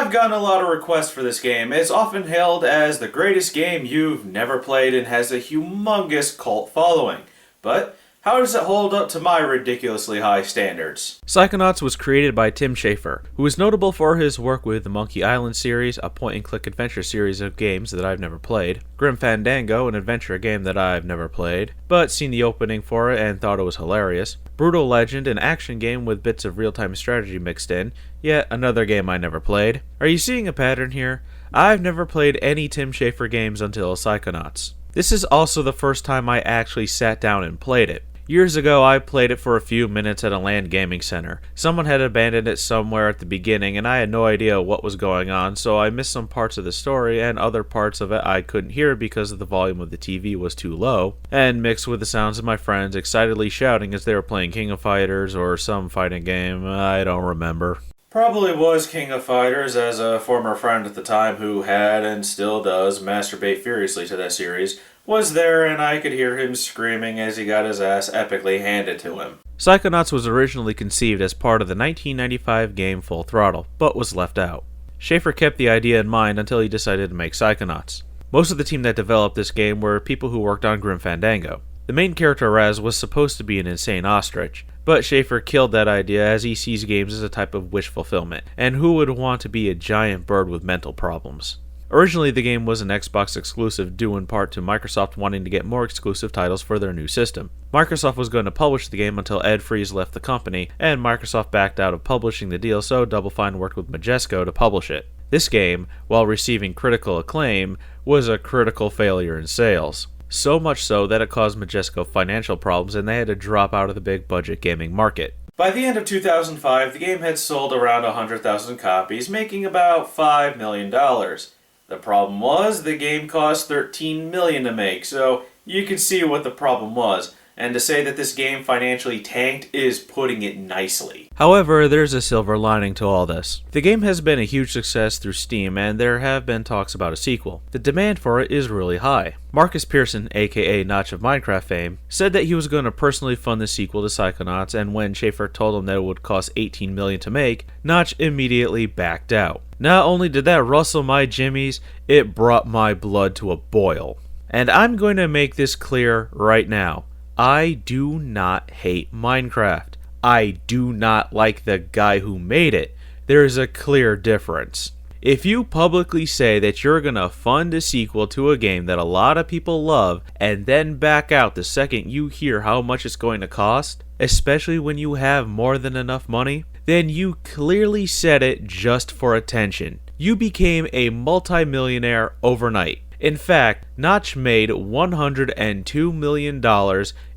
I've gotten a lot of requests for this game. It's often hailed as the greatest game you've never played and has a humongous cult following. But how does it hold up to my ridiculously high standards? Psychonauts was created by Tim Schafer, who is notable for his work with the Monkey Island series, a point-and-click adventure series of games that I've never played, Grim Fandango, an adventure game that I've never played, but seen the opening for it and thought it was hilarious, Brutal Legend, an action game with bits of real-time strategy mixed in, yet another game I never played. Are you seeing a pattern here? I've never played any Tim Schafer games until Psychonauts. This is also the first time I actually sat down and played it. Years ago, I played it for a few minutes at a LAN gaming center. Someone had abandoned it somewhere at the beginning, and I had no idea what was going on, so I missed some parts of the story, and other parts of it I couldn't hear because the volume of the TV was too low, and mixed with the sounds of my friends excitedly shouting as they were playing King of Fighters or some fighting game I don't remember. Probably was King of Fighters, as a former friend at the time who had and still does masturbate furiously to that series was there, and I could hear him screaming as he got his ass epically handed to him. Psychonauts was originally conceived as part of the 1995 game Full Throttle, but was left out. Schafer kept the idea in mind until he decided to make Psychonauts. Most of the team that developed this game were people who worked on Grim Fandango. The main character, Raz, was supposed to be an insane ostrich, but Schafer killed that idea as he sees games as a type of wish fulfillment, and who would want to be a giant bird with mental problems? Originally, the game was an Xbox exclusive due in part to Microsoft wanting to get more exclusive titles for their new system. Microsoft was going to publish the game until Ed Freeze left the company, and Microsoft backed out of publishing the deal, so Double Fine worked with Majesco to publish it. This game, while receiving critical acclaim, was a critical failure in sales. So much so that it caused Majesco financial problems and they had to drop out of the big budget gaming market. By the end of 2005, the game had sold around 100,000 copies, making about $5 million. The problem was, the game cost $13 million to make, so you can see what the problem was. And to say that this game financially tanked is putting it nicely. However, there's a silver lining to all this. The game has been a huge success through Steam, and there have been talks about a sequel. The demand for it is really high. Marcus Pearson, aka Notch of Minecraft fame, said that he was going to personally fund the sequel to Psychonauts, and when Schafer told him that it would cost $18 million to make, Notch immediately backed out. Not only did that rustle my jimmies, it brought my blood to a boil. And I'm going to make this clear right now. I do not hate Minecraft. I do not like the guy who made it. There is a clear difference. If you publicly say that you're gonna fund a sequel to a game that a lot of people love and then back out the second you hear how much it's going to cost, especially when you have more than enough money, then you clearly said it just for attention. You became a multimillionaire overnight. In fact, Notch made $102 million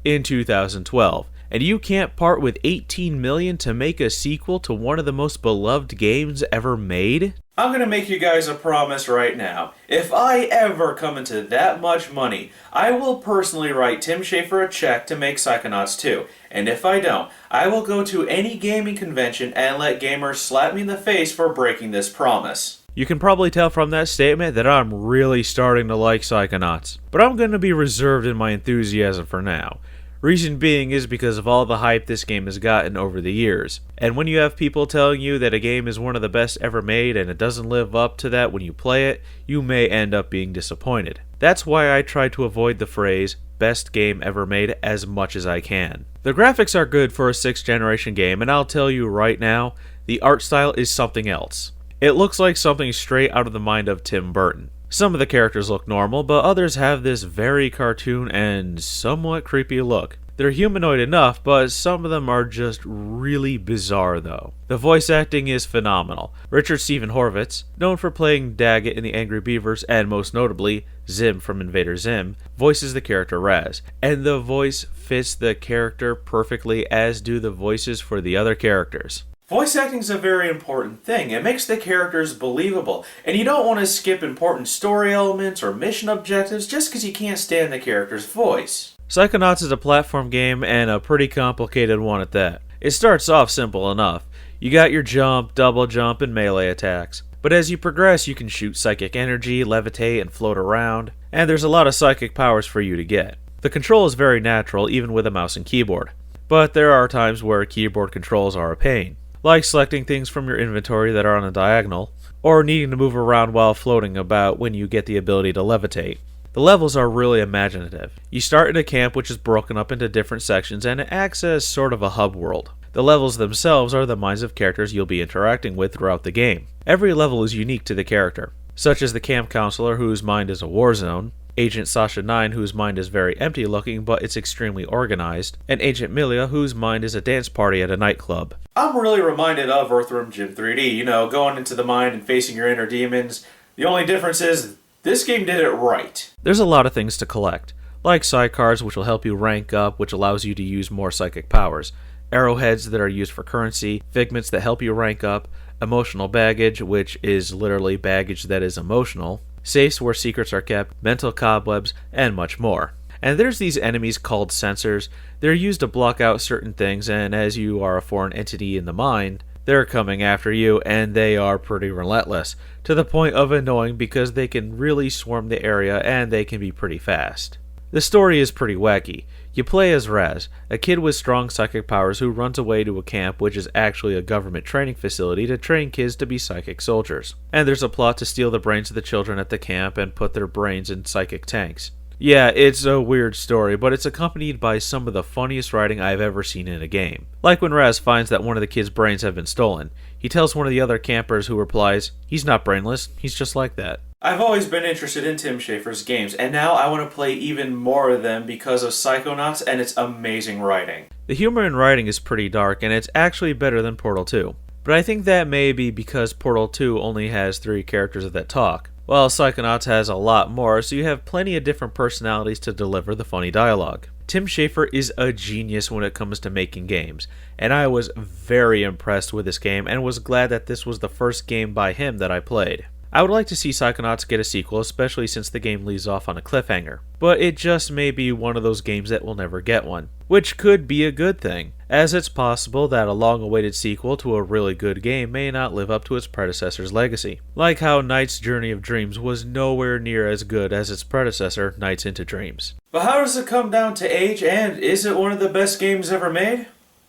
in 2012, and you can't part with $18 million to make a sequel to one of the most beloved games ever made? I'm gonna make you guys a promise right now. If I ever come into that much money, I will personally write Tim Schafer a check to make Psychonauts 2. And if I don't, I will go to any gaming convention and let gamers slap me in the face for breaking this promise. You can probably tell from that statement that I'm really starting to like Psychonauts, but I'm going to be reserved in my enthusiasm for now. Reason being is because of all the hype this game has gotten over the years. And when you have people telling you that a game is one of the best ever made and it doesn't live up to that when you play it, you may end up being disappointed. That's why I try to avoid the phrase, best game ever made, as much as I can. The graphics are good for a 6th generation game, and I'll tell you right now, the art style is something else. It looks like something straight out of the mind of Tim Burton. Some of the characters look normal, but others have this very cartoon and somewhat creepy look. They're humanoid enough, but some of them are just really bizarre though. The voice acting is phenomenal. Richard Stephen Horvitz, known for playing Daggett in the Angry Beavers and most notably Zim from Invader Zim, voices the character Raz, and the voice fits the character perfectly, as do the voices for the other characters. Voice acting is a very important thing. It makes the characters believable, and you don't want to skip important story elements or mission objectives just because you can't stand the character's voice. Psychonauts is a platform game, and a pretty complicated one at that. It starts off simple enough. You got your jump, double jump, and melee attacks. But as you progress, you can shoot psychic energy, levitate, and float around, and there's a lot of psychic powers for you to get. The control is very natural, even with a mouse and keyboard. But there are times where keyboard controls are a pain, like selecting things from your inventory that are on a diagonal, or needing to move around while floating about when you get the ability to levitate. The levels are really imaginative. You start in a camp which is broken up into different sections and it acts as sort of a hub world. The levels themselves are the minds of characters you'll be interacting with throughout the game. Every level is unique to the character, such as the camp counselor whose mind is a war zone, Agent Sasha 9 whose mind is very empty looking but it's extremely organized, and Agent Milia whose mind is a dance party at a nightclub. I'm really reminded of Earthworm Jim 3D, going into the mind and facing your inner demons. The only difference is this game did it right. There's a lot of things to collect, like sidecars which will help you rank up, which allows you to use more psychic powers, arrowheads that are used for currency, figments that help you rank up, emotional baggage, which is literally baggage that is emotional, safes where secrets are kept, mental cobwebs, and much more. And there's these enemies called sensors. They're used to block out certain things, and as you are a foreign entity in the mind, they're coming after you, and they are pretty relentless, to the point of annoying because they can really swarm the area and they can be pretty fast. The story is pretty wacky. You play as Raz, a kid with strong psychic powers who runs away to a camp which is actually a government training facility to train kids to be psychic soldiers. And there's a plot to steal the brains of the children at the camp and put their brains in psychic tanks. Yeah, it's a weird story, but it's accompanied by some of the funniest writing I've ever seen in a game. Like when Raz finds that one of the kids' brains have been stolen. He tells one of the other campers who replies, "He's not brainless, he's just like that." I've always been interested in Tim Schafer's games, and now I want to play even more of them because of Psychonauts and its amazing writing. The humor in writing is pretty dark, and it's actually better than Portal 2. But I think that may be because Portal 2 only has 3 characters that talk, while Psychonauts has a lot more, so you have plenty of different personalities to deliver the funny dialogue. Tim Schafer is a genius when it comes to making games, and I was very impressed with this game and was glad that this was the first game by him that I played. I would like to see Psychonauts get a sequel, especially since the game leaves off on a cliffhanger, but it just may be one of those games that will never get one, which could be a good thing, as it's possible that a long-awaited sequel to a really good game may not live up to its predecessor's legacy, like how Knight's Journey of Dreams was nowhere near as good as its predecessor, Nights into Dreams. But how does it come down to age, and is it one of the best games ever made?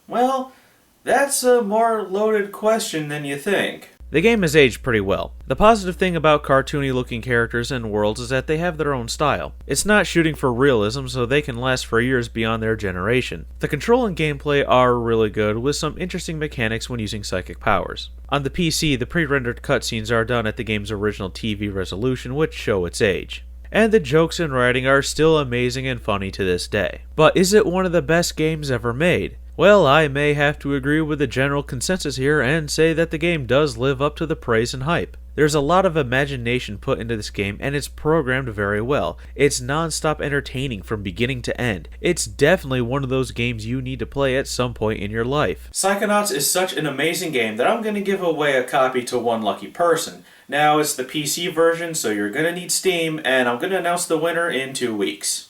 Well, that's a more loaded question than you think. The game has aged pretty well. The positive thing about cartoony looking characters and worlds is that they have their own style. It's not shooting for realism, so they can last for years beyond their generation. The control and gameplay are really good, with some interesting mechanics when using psychic powers. On the PC, the pre-rendered cutscenes are done at the game's original TV resolution, which show its age. And the jokes and writing are still amazing and funny to this day. But is it one of the best games ever made? Well, I may have to agree with the general consensus here and say that the game does live up to the praise and hype. There's a lot of imagination put into this game and it's programmed very well. It's non-stop entertaining from beginning to end. It's definitely one of those games you need to play at some point in your life. Psychonauts is such an amazing game that I'm going to give away a copy to one lucky person. Now it's the PC version, so you're going to need Steam, and I'm going to announce the winner in 2 weeks.